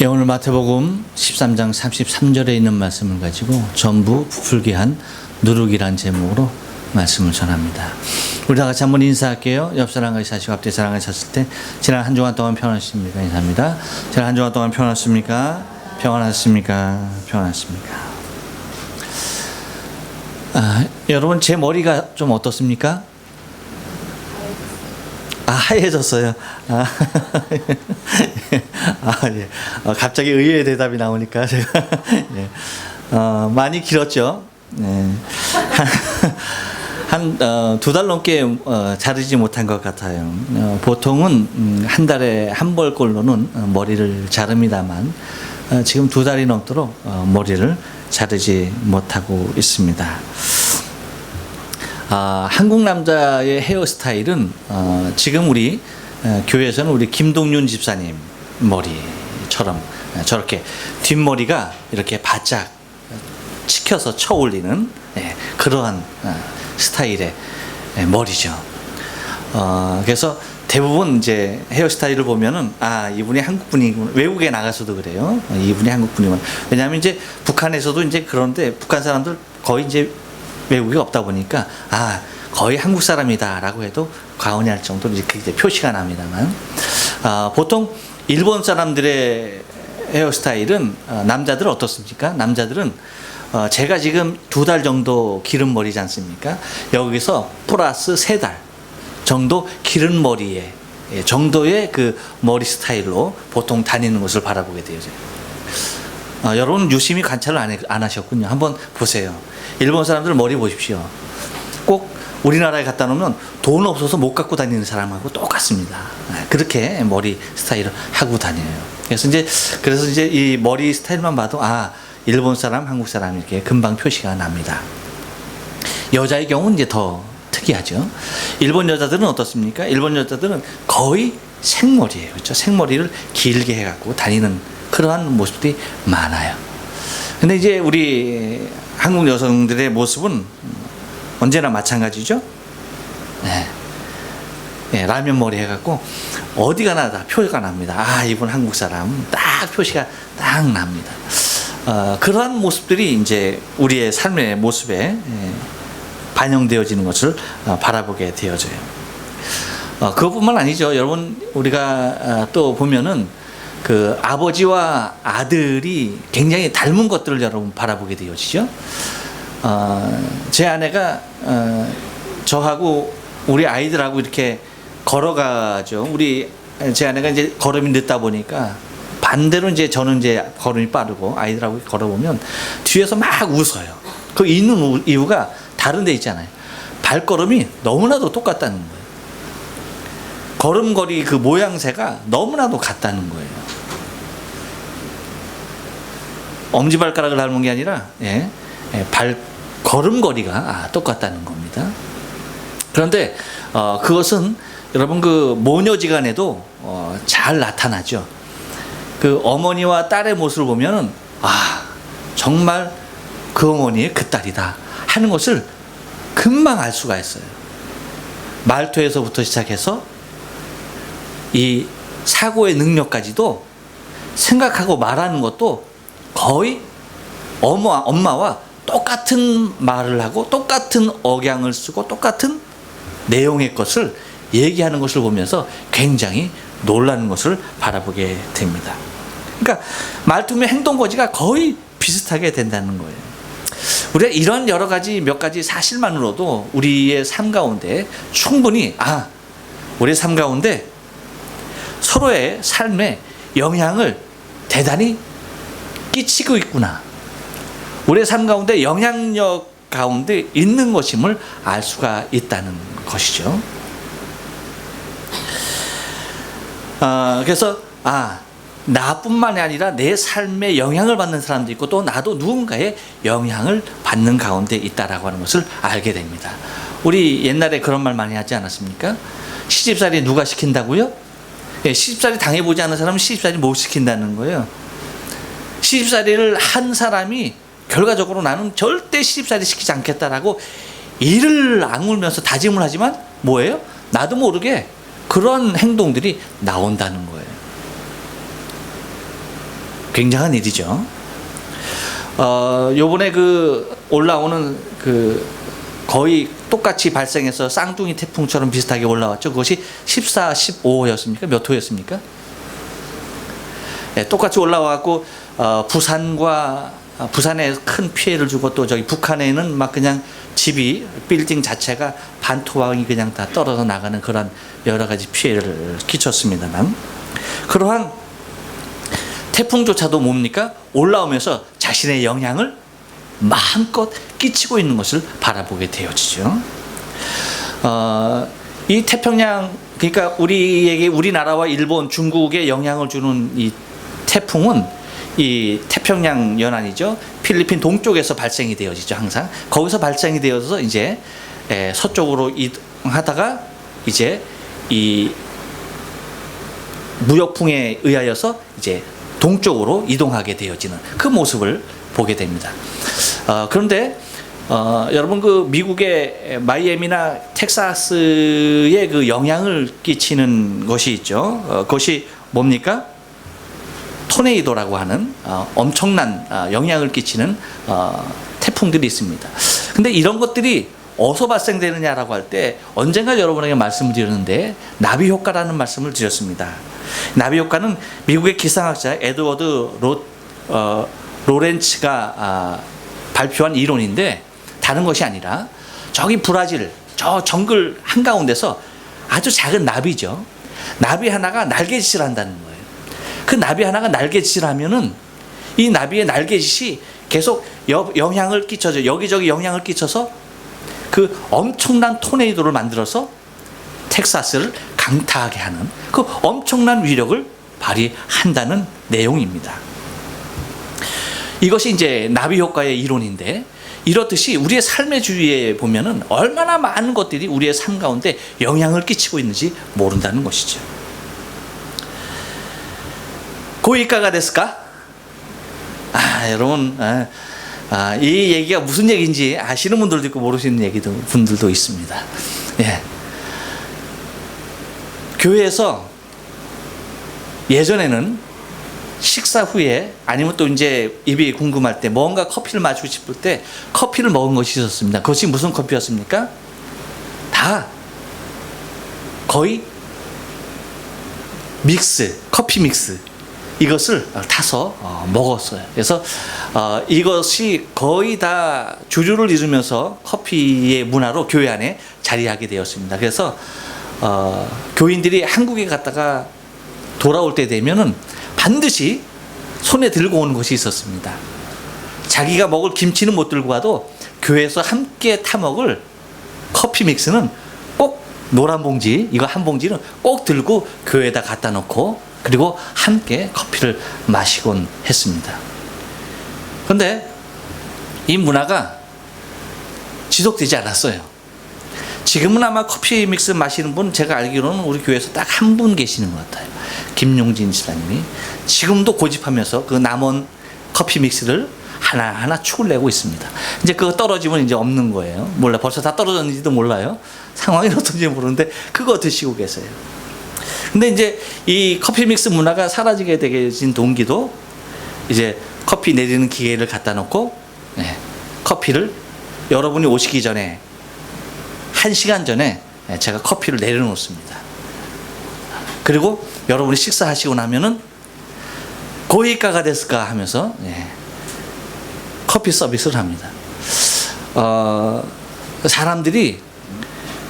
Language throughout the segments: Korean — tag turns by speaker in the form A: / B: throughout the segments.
A: 예, 오늘 마태복음 13장 33절에 있는 말씀을 가지고 전부 부풀게 한 누룩이란 제목으로 말씀을 전합니다. 우리 다 같이 한번 인사할게요. 옆 사람과 사시고 앞뒤 사람과 섰을 때 지난 한 주간 동안 평안하십니까? 인사합니다. 지난 한 주간 동안 평안하십니까? 평안하십니까? 평안하십니까? 여러분 제 머리가 좀 어떻습니까? 하얘졌어요. 예. 갑자기 의외의 대답이 나오니까 제가 예. 많이 길었죠. 네. 한 2달 넘게 자르지 못한 것 같아요. 보통은 한 달에 한 벌꼴로는 머리를 자릅니다만 지금 2달이 넘도록 머리를 자르지 못하고 있습니다. 한국 남자의 헤어스타일은 지금 우리 교회에서는 우리 김동윤 집사님 머리처럼 저렇게 뒷머리가 이렇게 바짝 치켜서 쳐 올리는 그러한 스타일의 머리죠. 그래서 대부분 이제 헤어스타일을 보면은 이분이 한국 분이구나. 외국에 나가서도 그래요. 이분이 한국 분이구나. 왜냐하면 이제 북한에서도 이제 그런데 북한 사람들 거의 이제 외국이 없다 보니까 거의 한국 사람이다라고 해도 과언이 할 정도로 이렇게 이제 표시가 납니다만 보통 일본 사람들의 헤어스타일은 남자들은 어떻습니까? 남자들은 제가 지금 2달 정도 기른 머리지 않습니까? 여기서 플러스 3달 정도 기른 머리에 정도의 그 머리 스타일로 보통 다니는 것을 바라보게 돼요. 여러분 유심히 관찰을 안 하셨군요. 한번 보세요. 일본 사람들 머리 보십시오. 꼭 우리나라에 갖다 놓으면 돈 없어서 못 갖고 다니는 사람하고 똑같습니다. 그렇게 머리 스타일을 하고 다녀요. 그래서 이제 이 머리 스타일만 봐도 일본 사람, 한국 사람 이렇게 금방 표시가 납니다. 여자의 경우는 이제 더 특이하죠. 일본 여자들은 어떻습니까? 일본 여자들은 거의 생머리예요. 그렇죠? 생머리를 길게 해갖고 다니는 그러한 모습들이 많아요. 근데 이제 우리 한국 여성들의 모습은 언제나 마찬가지죠. 라면 머리 해갖고 어디 가나 다 표시가 납니다. 이분 한국 사람 딱 표시가 딱 납니다. 그러한 모습들이 이제 우리의 삶의 모습에 반영되어지는 것을 바라보게 되어져요. 그것뿐만 아니죠. 여러분 우리가 또 보면은 그 아버지와 아들이 굉장히 닮은 것들을 여러분 바라보게 되어지죠. 제 아내가 저하고 우리 아이들하고 이렇게 걸어가죠. 제 아내가 이제 걸음이 늦다 보니까 반대로 이제 저는 이제 걸음이 빠르고 아이들하고 걸어보면 뒤에서 막 웃어요. 그 있는 이유가 다른 데 있잖아요. 발걸음이 너무나도 똑같다는 거예요. 걸음걸이 그 모양새가 너무나도 같다는 거예요. 엄지발가락을 닮은 게 아니라 걸음걸이가 똑같다는 겁니다. 그런데 그것은 여러분 그 모녀지간에도 잘 나타나죠. 그 어머니와 딸의 모습을 보면은 정말 그 어머니의 그 딸이다 하는 것을 금방 알 수가 있어요. 말투에서부터 시작해서 이 사고의 능력까지도 생각하고 말하는 것도 거의 엄마와 똑같은 말을 하고 똑같은 억양을 쓰고 똑같은 내용의 것을 얘기하는 것을 보면서 굉장히 놀라는 것을 바라보게 됩니다. 그러니까 말투며 행동거지가 거의 비슷하게 된다는 거예요. 우리가 이런 여러 가지 몇 가지 사실만으로도 우리의 삶 가운데 충분히 우리의 삶 가운데 서로의 삶에 영향을 대단히 끼치고 있구나. 우리의 삶 가운데 영향력 가운데 있는 것임을 알 수가 있다는 것이죠. 그래서 나뿐만이 아니라 내 삶에 영향을 받는 사람도 있고 또 나도 누군가의 영향을 받는 가운데 있다라고 하는 것을 알게 됩니다. 우리 옛날에 그런 말 많이 하지 않았습니까? 시집살이 누가 시킨다고요? 시집살이 당해보지 않은 사람은 시집살이 못 시킨다는 거예요. 시집살이를 한 사람이 결과적으로 나는 절대 시집살이 시키지 않겠다라고 이를 악물면서 다짐을 하지만 뭐예요? 나도 모르게 그런 행동들이 나온다는 거예요. 굉장한 일이죠. 요번에 그 올라오는 그 거의 똑같이 발생해서 쌍둥이 태풍처럼 비슷하게 올라왔죠. 그것이 14, 15호였습니까? 몇 호였습니까? 네, 똑같이 올라와갖고 부산에 큰 피해를 주고, 또 저기 북한에는 막 그냥 집이, 빌딩 자체가 반토막이 그냥 다 떨어져 나가는 그런 여러 가지 피해를 끼쳤습니다만, 그러한 태풍조차도 뭡니까? 올라오면서 자신의 영향을 마음껏 끼치고 있는 것을 바라보게 되어지죠. 이 태평양, 그러니까 우리에게, 우리나라와 일본, 중국에 영향을 주는 이 태풍은 이 태평양 연안이죠. 필리핀 동쪽에서 발생이 되어지죠. 항상 거기서 발생이 되어서 이제 서쪽으로 이동하다가 이제 이 무역풍에 의하여서 이제 동쪽으로 이동하게 되어지는 그 모습을 보게 됩니다. 그런데 여러분, 그 미국의 마이애미나 텍사스에 그 영향을 끼치는 것이 있죠. 그것이 뭡니까? 토네이도라고 하는 엄청난 영향을 끼치는 태풍들이 있습니다. 근데 이런 것들이 어디서 발생되느냐라고 할 때, 언젠가 여러분에게 말씀을 드렸는데 나비 효과라는 말씀을 드렸습니다. 나비 효과는 미국의 기상학자 에드워드 로렌츠가 발표한 이론인데, 다른 것이 아니라 저기 브라질 저 정글 한가운데서 아주 작은 나비죠. 나비 하나가 날개짓을 한다는 거예요. 그 나비 하나가 날개짓을 하면은 이 나비의 날개짓이 계속 영향을 끼쳐서, 여기저기 영향을 끼쳐서 그 엄청난 토네이도를 만들어서 텍사스를 강타하게 하는 그 엄청난 위력을 발휘한다는 내용입니다. 이것이 이제 나비 효과의 이론인데, 이렇듯이 우리의 삶의 주위에 보면은 얼마나 많은 것들이 우리의 삶 가운데 영향을 끼치고 있는지 모른다는 것이죠. 고이카가 됐을까? 여러분, 이 얘기가 무슨 얘기인지 아시는 분들도 있고 모르시는 분들도 있습니다. 예. 교회에서 예전에는 식사 후에, 아니면 또 이제 입이 궁금할 때, 뭔가 커피를 마시고 싶을 때 커피를 먹은 것이 있었습니다. 그것이 무슨 커피였습니까? 다 거의 커피 믹스, 이것을 타서 먹었어요. 그래서 이것이 거의 다 주류를 이루면서 커피의 문화로 교회 안에 자리하게 되었습니다. 그래서 교인들이 한국에 갔다가 돌아올 때 되면은 반드시 손에 들고 오는 것이 있었습니다. 자기가 먹을 김치는 못 들고 가도 교회에서 함께 타먹을 커피 믹스는 꼭 노란 봉지, 이거 한 봉지는 꼭 들고 교회에다 갖다 놓고, 그리고 함께 커피를 마시곤 했습니다. 그런데 이 문화가 지속되지 않았어요. 지금은 아마 커피 믹스 마시는 분, 제가 알기로는 우리 교회에서 딱 한 분 계시는 것 같아요. 김용진 집사님이 지금도 고집하면서 그 남은 커피 믹스를 하나하나 축을 내고 있습니다. 이제 그거 떨어지면 이제 없는 거예요. 몰라, 벌써 다 떨어졌는지도 몰라요. 상황이 어떤지 모르는데 그거 드시고 계세요. 근데 이제 이 커피 믹스 문화가 사라지게 되진 동기도, 이제 커피 내리는 기계를 갖다 놓고 커피를 여러분이 오시기 전에 1시간 전에 제가 커피를 내려놓습니다. 그리고 여러분이 식사하시고 나면은 고이카가 됐을까 하면서 커피 서비스를 합니다. 사람들이,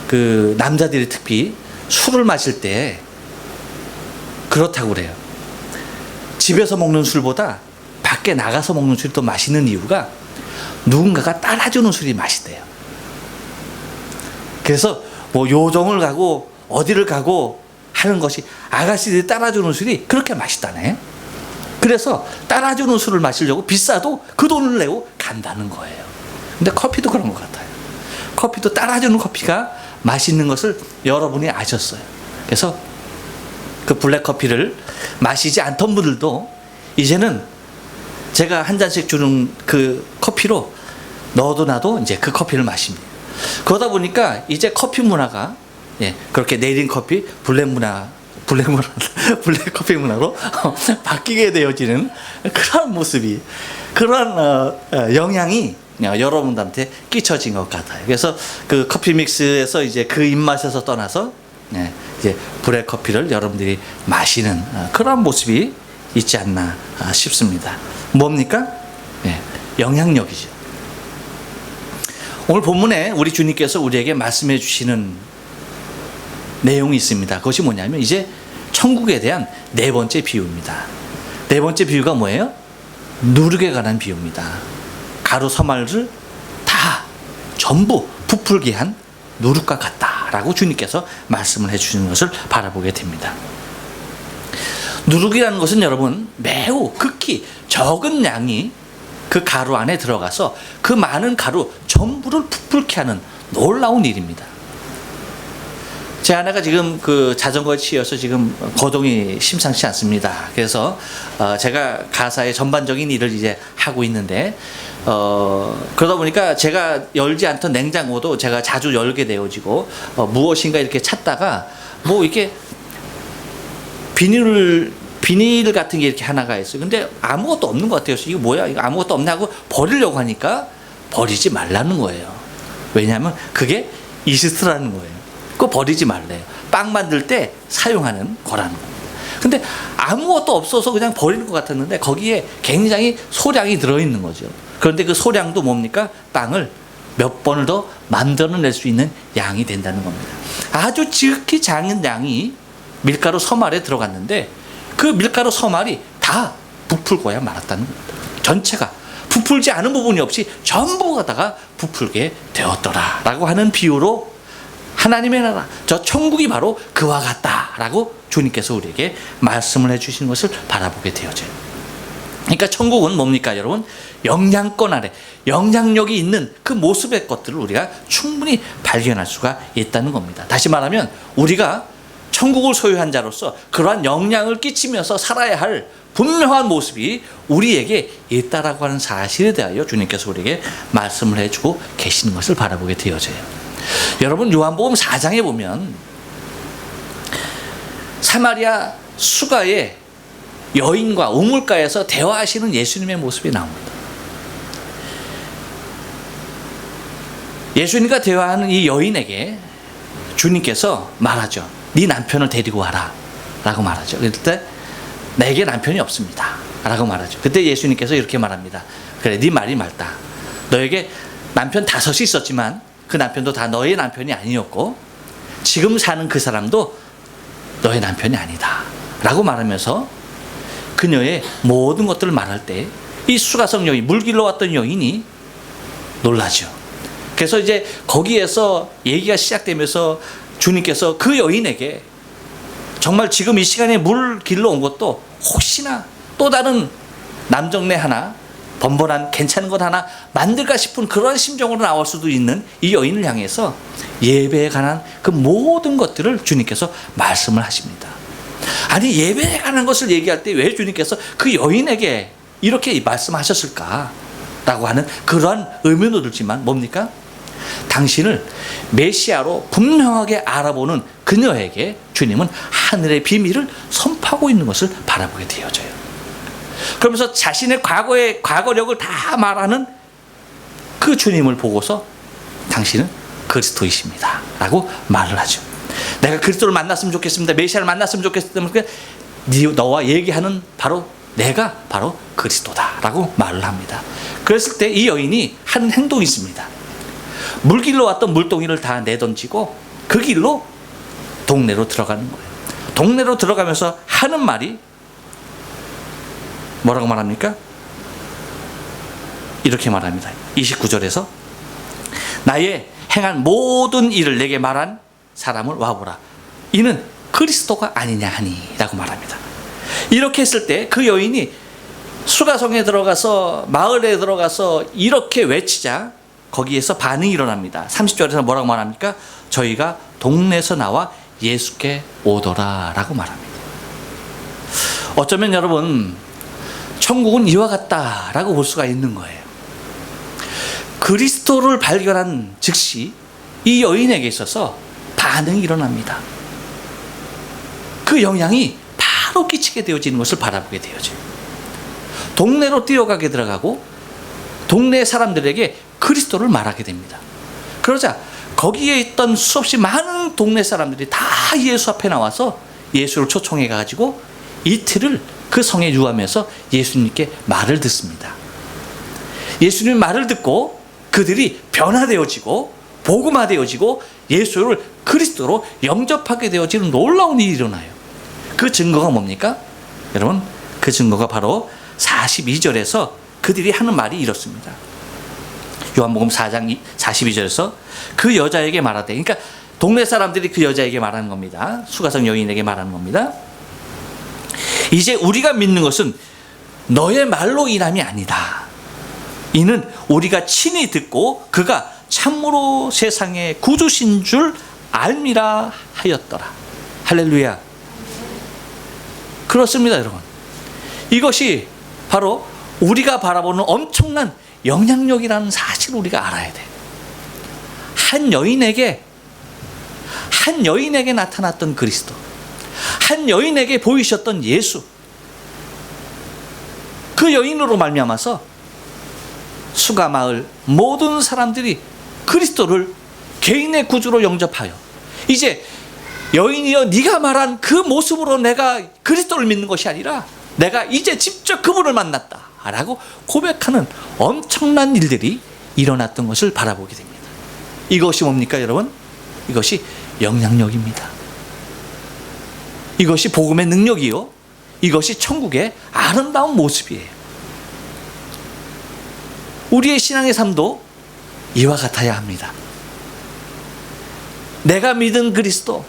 A: 그 남자들이 특히 술을 마실 때 그렇다고 그래요. 집에서 먹는 술보다 밖에 나가서 먹는 술이 더 맛있는 이유가, 누군가가 따라주는 술이 맛있대요. 그래서 뭐 요정을 가고 어디를 가고 하는 것이, 아가씨들이 따라주는 술이 그렇게 맛있다네. 그래서 따라주는 술을 마시려고 비싸도 그 돈을 내고 간다는 거예요. 근데 커피도 그런 것 같아요. 커피도 따라주는 커피가 맛있는 것을 여러분이 아셨어요. 그래서 그 블랙커피를 마시지 않던 분들도 이제는 제가 한 잔씩 주는 그 커피로 너도 나도 이제 그 커피를 마십니다. 그러다 보니까 이제 커피 문화가 그렇게 내린 커피, 블랙 문화, 블랙 문화, 블랙 커피 문화로 바뀌게 되어지는 그런 모습이, 그런 영향이 여러분들한테 끼쳐진 것 같아요. 그래서 그 커피 믹스에서 이제 그 입맛에서 떠나서 이제 블랙 커피를 여러분들이 마시는 그런 모습이 있지 않나 싶습니다. 뭡니까? 영향력이죠. 오늘 본문에 우리 주님께서 우리에게 말씀해 주시는 내용이 있습니다. 그것이 뭐냐면 이제 천국에 대한 네 번째 비유입니다. 네 번째 비유가 뭐예요? 누룩에 관한 비유입니다. 가루 서말을 다 전부 부풀게 한 누룩과 같다라고 주님께서 말씀을 해주시는 것을 바라보게 됩니다. 누룩이라는 것은 여러분 매우 극히 적은 양이 그 가루 안에 들어가서 그 많은 가루 전부를 부풀게 하는 놀라운 일입니다. 제 아내가 지금 그 자전거에 치여서 지금 거동이 심상치 않습니다. 그래서 제가 가사의 전반적인 일을 이제 하고 있는데 그러다 보니까 제가 열지 않던 냉장고도 제가 자주 열게 되어지고 무엇인가 이렇게 찾다가 뭐 이렇게 비닐 같은 게 이렇게 하나가 있어요. 근데 아무것도 없는 것 같아요. 이거 뭐야? 이거 아무것도 없나 하고 버리려고 하니까 버리지 말라는 거예요. 왜냐하면 그게 이스트라는 거예요. 그거 버리지 말래요. 빵 만들 때 사용하는 거라는 겁니다. 근데 아무것도 없어서 그냥 버리는 것 같았는데 거기에 굉장히 소량이 들어있는 거죠. 그런데 그 소량도 뭡니까? 빵을 몇 번을 더 만들어낼 수 있는 양이 된다는 겁니다. 아주 지극히 작은 양이 밀가루 서말에 들어갔는데 그 밀가루 서말이 다 부풀고야 말았다는 겁니다. 전체가 부풀지 않은 부분이 없이 전부가 다가 부풀게 되었더라라고 하는 비유로 하나님의 나라, 저 천국이 바로 그와 같다라고 주님께서 우리에게 말씀을 해주시는 것을 바라보게 되어져요. 그러니까 천국은 뭡니까 여러분? 영향권 아래 영향력이 있는 그 모습의 것들을 우리가 충분히 발견할 수가 있다는 겁니다. 다시 말하면 우리가 천국을 소유한 자로서 그러한 영향을 끼치면서 살아야 할 분명한 모습이 우리에게 있다라고 하는 사실에 대하여 주님께서 우리에게 말씀을 해주고 계시는 것을 바라보게 되어져요. 여러분 요한복음 4장에 보면 사마리아 수가의 여인과 우물가에서 대화하시는 예수님의 모습이 나옵니다. 예수님과 대화하는 이 여인에게 주님께서 말하죠. 네 남편을 데리고 와라 라고 말하죠. 그럴 때 내게 남편이 없습니다 라고 말하죠. 그때 예수님께서 이렇게 말합니다. 그래 네 말이 맞다. 너에게 남편 5이 있었지만 그 남편도 다 너의 남편이 아니었고 지금 사는 그 사람도 너의 남편이 아니다 라고 말하면서 그녀의 모든 것들을 말할 때 이 수가성 여인, 물길로 왔던 여인이 놀라죠. 그래서 이제 거기에서 얘기가 시작되면서 주님께서 그 여인에게 정말 지금 이 시간에 물 길러 온 것도 혹시나 또 다른 남정네 하나 번번한 괜찮은 것 하나 만들까 싶은 그런 심정으로 나올 수도 있는 이 여인을 향해서 예배에 관한 그 모든 것들을 주님께서 말씀을 하십니다. 아니 예배에 관한 것을 얘기할 때 왜 주님께서 그 여인에게 이렇게 말씀하셨을까 라고 하는 그러한 의문도 들지만 뭡니까? 당신을 메시아로 분명하게 알아보는 그녀에게 주님은 하늘의 비밀을 선포하고 있는 것을 바라보게 되어져요. 그러면서 자신의 과거의 과거력을 다 말하는 그 주님을 보고서 당신은 그리스도이십니다 라고 말을 하죠. 내가 그리스도를 만났으면 좋겠습니다. 메시아를 만났으면 좋겠습니다. 너와 얘기하는 바로 내가 바로 그리스도다 라고 말을 합니다. 그랬을 때 이 여인이 하는 행동이 있습니다. 물길로 왔던 물동이를 다 내던지고 그 길로 동네로 들어가는 거예요. 동네로 들어가면서 하는 말이 뭐라고 말합니까? 이렇게 말합니다. 29절에서 나의 행한 모든 일을 내게 말한 사람을 와보라. 이는 그리스도가 아니냐 하니 라고 말합니다. 이렇게 했을 때 그 여인이 수가성에 들어가서 마을에 들어가서 이렇게 외치자 거기에서 반응이 일어납니다. 30절에서 뭐라고 말합니까? 저희가 동네에서 나와 예수께 오더라 라고 말합니다. 어쩌면 여러분 천국은 이와 같다라고 볼 수가 있는 거예요. 그리스도를 발견한 즉시 이 여인에게 있어서 반응이 일어납니다. 그 영향이 바로 끼치게 되어지는 것을 바라보게 되어져요. 동네로 뛰어가게 들어가고 동네 사람들에게 그리스도를 말하게 됩니다. 그러자 거기에 있던 수없이 많은 동네 사람들이 다 예수 앞에 나와서 예수를 초청해 가지고 이틀을 그 성에 유하면서 예수님께 말을 듣습니다. 예수님 말을 듣고 그들이 변화되어지고 복음화되어지고 예수를 그리스도로 영접하게 되어지는 놀라운 일이 일어나요. 그 증거가 뭡니까? 여러분, 그 증거가 바로 42절에서 그들이 하는 말이 이렇습니다. 요한복음 4장 42절에서 그 여자에게 말하되, 그러니까 동네 사람들이 그 여자에게 말하는 겁니다. 수가성 여인에게 말하는 겁니다. 이제 우리가 믿는 것은 너의 말로 인함이 아니다. 이는 우리가 친히 듣고 그가 참으로 세상의 구주신 줄 알미라 하였더라. 할렐루야. 그렇습니다, 여러분. 이것이 바로 우리가 바라보는 엄청난 영향력이라는 사실을 우리가 알아야 돼. 한 여인에게 나타났던 그리스도, 한 여인에게 보이셨던 예수, 그 여인으로 말미암아서 수가 마을 모든 사람들이 그리스도를 개인의 구주로 영접하여 이제 여인이여 네가 말한 그 모습으로 내가 그리스도를 믿는 것이 아니라 내가 이제 직접 그분을 만났다 라고 고백하는 엄청난 일들이 일어났던 것을 바라보게 됩니다. 이것이 뭡니까, 여러분? 이것이 영향력입니다. 이것이 복음의 능력이요, 이것이 천국의 아름다운 모습이에요. 우리의 신앙의 삶도 이와 같아야 합니다. 내가 믿은 그리스도,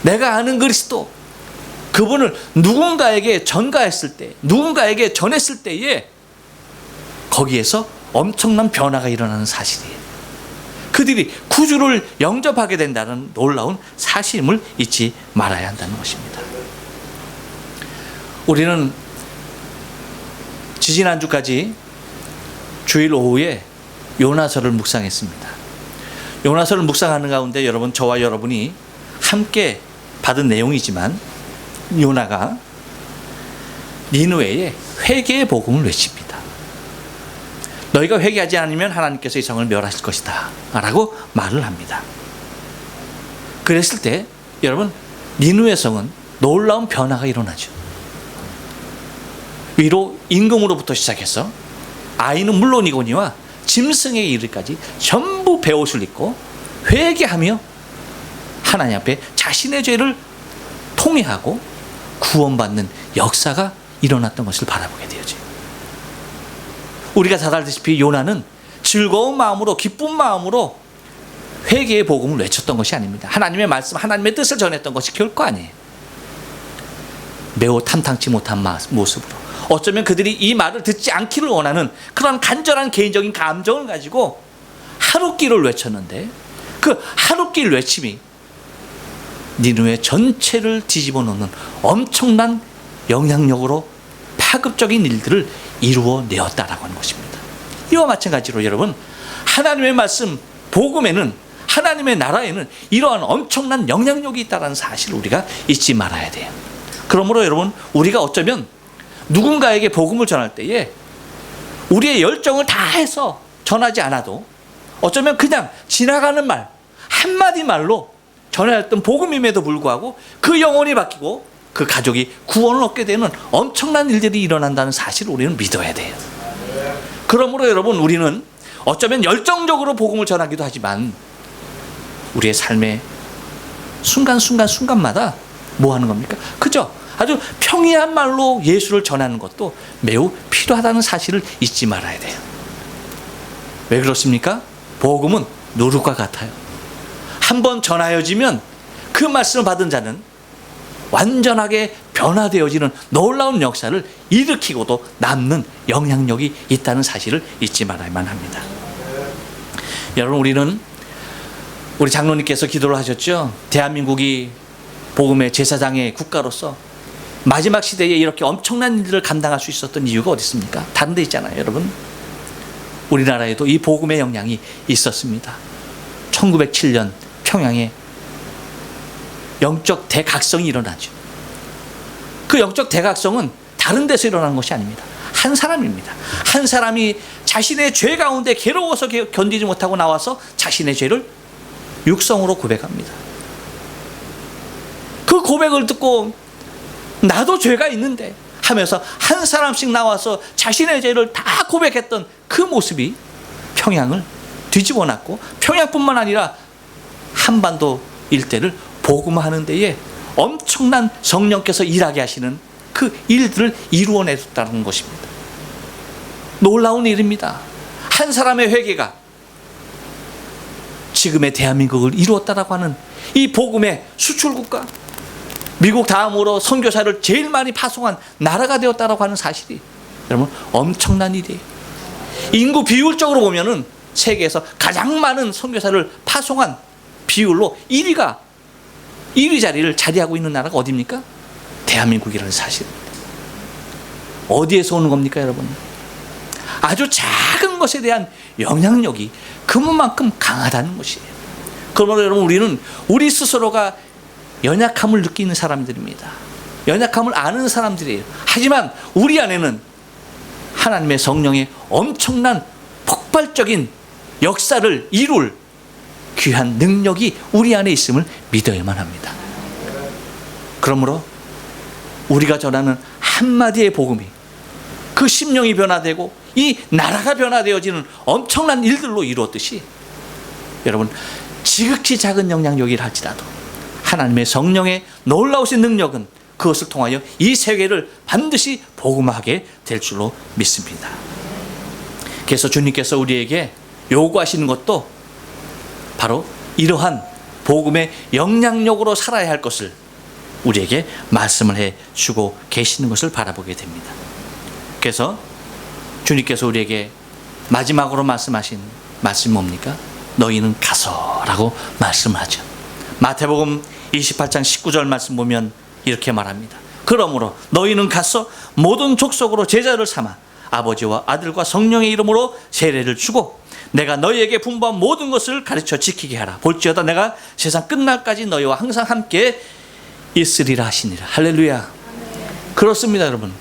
A: 내가 아는 그리스도, 그분을 누군가에게 전가했을 때, 누군가에게 전했을 때에 거기에서 엄청난 변화가 일어나는 사실이에요. 그들이 구주를 영접하게 된다는 놀라운 사실임을 잊지 말아야 한다는 것입니다. 우리는 지지난주까지 주일 오후에 요나서를 묵상했습니다. 요나서를 묵상하는 가운데 여러분, 저와 여러분이 함께 받은 내용이지만 요나가 니느웨에 회개의 복음을 외칩니다. 너희가 회개하지 않으면 하나님께서 이 성을 멸하실 것이다 라고 말을 합니다. 그랬을 때 여러분, 니느웨 성은 놀라운 변화가 일어나죠. 위로 임금으로부터 시작해서 아이는 물론이거니와 짐승에 이르기까지 전부 베옷을 입고 회개하며 하나님 앞에 자신의 죄를 통회하고 구원받는 역사가 일어났던 것을 바라보게 되어져요. 우리가 잘 알다시피 요나는 즐거운 마음으로, 기쁜 마음으로 회개의 복음을 외쳤던 것이 아닙니다. 하나님의 말씀, 하나님의 뜻을 전했던 것이 결코 아니에요. 매우 탐탁치 못한 모습으로, 어쩌면 그들이 이 말을 듣지 않기를 원하는 그런 간절한 개인적인 감정을 가지고 하룻길을 외쳤는데, 그 하룻길 외침이 니느웨 전체를 뒤집어 놓는 엄청난 영향력으로 파급적인 일들을 이루어내었다라고 하는 것입니다. 이와 마찬가지로 여러분, 하나님의 말씀, 복음에는, 하나님의 나라에는 이러한 엄청난 영향력이 있다는 사실을 우리가 잊지 말아야 돼요. 그러므로 여러분, 우리가 어쩌면 누군가에게 복음을 전할 때에 우리의 열정을 다해서 전하지 않아도 어쩌면 그냥 지나가는 말, 한마디 말로 전하였던 복음임에도 불구하고 그 영혼이 바뀌고 그 가족이 구원을 얻게 되는 엄청난 일들이 일어난다는 사실을 우리는 믿어야 돼요. 그러므로 여러분, 우리는 어쩌면 열정적으로 복음을 전하기도 하지만 우리의 삶의 순간마다 뭐 하는 겁니까? 그죠? 아주 평이한 말로 예수를 전하는 것도 매우 필요하다는 사실을 잊지 말아야 돼요. 왜 그렇습니까? 복음은 누룩과 같아요. 한번 전하여지면 그 말씀을 받은 자는 완전하게 변화되어지는 놀라운 역사를 일으키고도 남는 영향력이 있다는 사실을 잊지 말아야만 합니다. 여러분, 우리 장로님께서 기도를 하셨죠. 대한민국이 복음의 제사장의 국가로서 마지막 시대에 이렇게 엄청난 일들을 감당할 수 있었던 이유가 어디 있습니까? 다른 데 있잖아요, 여러분. 우리나라에도 이 복음의 영향이 있었습니다. 1907년 평양에 영적 대각성이 일어나죠. 그 영적 대각성은 다른 데서 일어나는 것이 아닙니다. 한 사람입니다. 한 사람이 자신의 죄 가운데 괴로워서 견디지 못하고 나와서 자신의 죄를 육성으로 고백합니다. 그 고백을 듣고 나도 죄가 있는데 하면서 한 사람씩 나와서 자신의 죄를 다 고백했던 그 모습이 평양을 뒤집어 놨고, 평양뿐만 아니라 한반도 일대를 복음화하는 데에 엄청난 성령께서 일하게 하시는 그 일들을 이루어냈다는 것입니다. 놀라운 일입니다. 한 사람의 회개가 지금의 대한민국을 이루었다라고 하는 이 복음의 수출국가, 미국 다음으로 선교사를 제일 많이 파송한 나라가 되었다라고 하는 사실이 여러분 엄청난 일이에요. 인구 비율적으로 보면은 세계에서 가장 많은 선교사를 파송한 비율로 1위 자리를 자리하고 있는 나라가 어디입니까? 대한민국이라는 사실입니다. 어디에서 오는 겁니까, 여러분? 아주 작은 것에 대한 영향력이 그만큼 강하다는 것이에요. 그러므로 여러분, 우리는 우리 스스로가 연약함을 느끼는 사람들입니다. 연약함을 아는 사람들이에요. 하지만 우리 안에는 하나님의 성령의 엄청난 폭발적인 역사를 이룰 귀한 능력이 우리 안에 있음을 믿어야만 합니다. 그러므로 우리가 전하는 한마디의 복음이 그 심령이 변화되고 이 나라가 변화되어지는 엄청난 일들로 이루었듯이, 여러분 지극히 작은 영향력이라 할지라도 하나님의 성령의 놀라우신 능력은 그것을 통하여 이 세계를 반드시 복음화하게 될 줄로 믿습니다. 그래서 주님께서 우리에게 요구하시는 것도 바로 이러한 복음의 영향력으로 살아야 할 것을 우리에게 말씀을 해 주고 계시는 것을 바라보게 됩니다. 그래서 주님께서 우리에게 마지막으로 말씀하신 말씀이 뭡니까? 너희는 가서라고 말씀하죠. 마태복음 28장 19절 말씀 보면 이렇게 말합니다. 그러므로 너희는 가서 모든 족속으로 제자를 삼아 아버지와 아들과 성령의 이름으로 세례를 주고 내가 너희에게 분부한 모든 것을 가르쳐 지키게 하라. 볼지어다 내가 세상 끝날까지 너희와 항상 함께 있으리라 하시니라. 할렐루야. 그렇습니다, 여러분.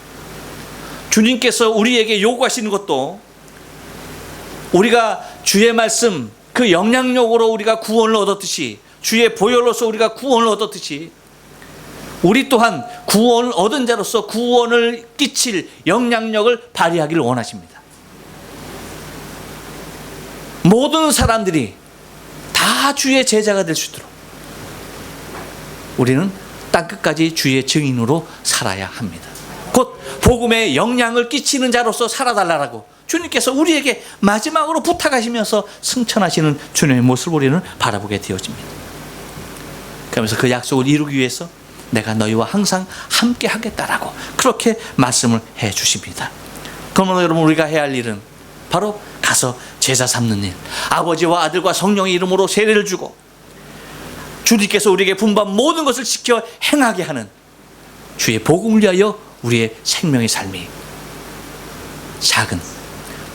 A: 주님께서 우리에게 요구하시는 것도 우리가 주의 말씀 그 영향력으로 우리가 구원을 얻었듯이, 주의 보혈로서 우리가 구원을 얻었듯이, 우리 또한 구원을 얻은 자로서 구원을 끼칠 영향력을 발휘하기를 원하십니다. 모든 사람들이 다 주의 제자가 될 수 있도록 우리는 땅끝까지 주의 증인으로 살아야 합니다. 곧 복음의 영향을 끼치는 자로서 살아달라고 주님께서 우리에게 마지막으로 부탁하시면서 승천하시는 주님의 모습을 우리는 바라보게 되어집니다. 그러면서 그 약속을 이루기 위해서 내가 너희와 항상 함께 하겠다라고 그렇게 말씀을 해 주십니다. 그러므로 여러분, 우리가 해야 할 일은 바로 가서 제자 삼는 일, 아버지와 아들과 성령의 이름으로 세례를 주고 주님께서 우리에게 분부한 모든 것을 지켜 행하게 하는 주의 복음을 위하여 우리의 생명의 삶이 작은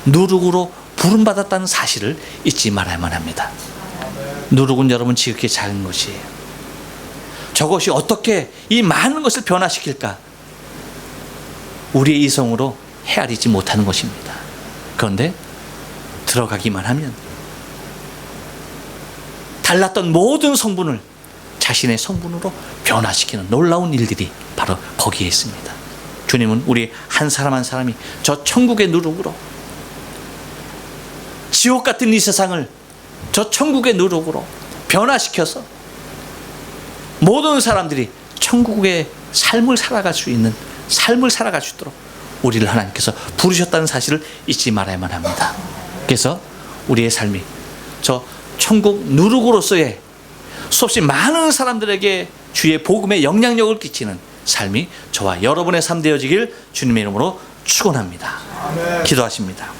A: 누룩으로 부름받았다는 사실을 잊지 말아야만 합니다. 누룩은 여러분 지극히 작은 것이에요. 저것이 어떻게 이 많은 것을 변화시킬까? 우리의 이성으로 헤아리지 못하는 것입니다. 그런데 들어가기만 하면 달랐던 모든 성분을 자신의 성분으로 변화시키는 놀라운 일들이 바로 거기에 있습니다. 주님은 우리 한 사람 한 사람이 저 천국의 누룩으로, 지옥 같은 이 세상을 저 천국의 누룩으로 변화시켜서 모든 사람들이 천국의 삶을 살아갈 수 있는 삶을 살아갈 수 있도록 우리를 하나님께서 부르셨다는 사실을 잊지 말아야만 합니다. 그래서 우리의 삶이 저 천국 누룩으로서의 수없이 많은 사람들에게 주의 복음의 영향력을 끼치는 삶이 저와 여러분의 삶 되어지길 주님의 이름으로 축원합니다. 기도하십니다.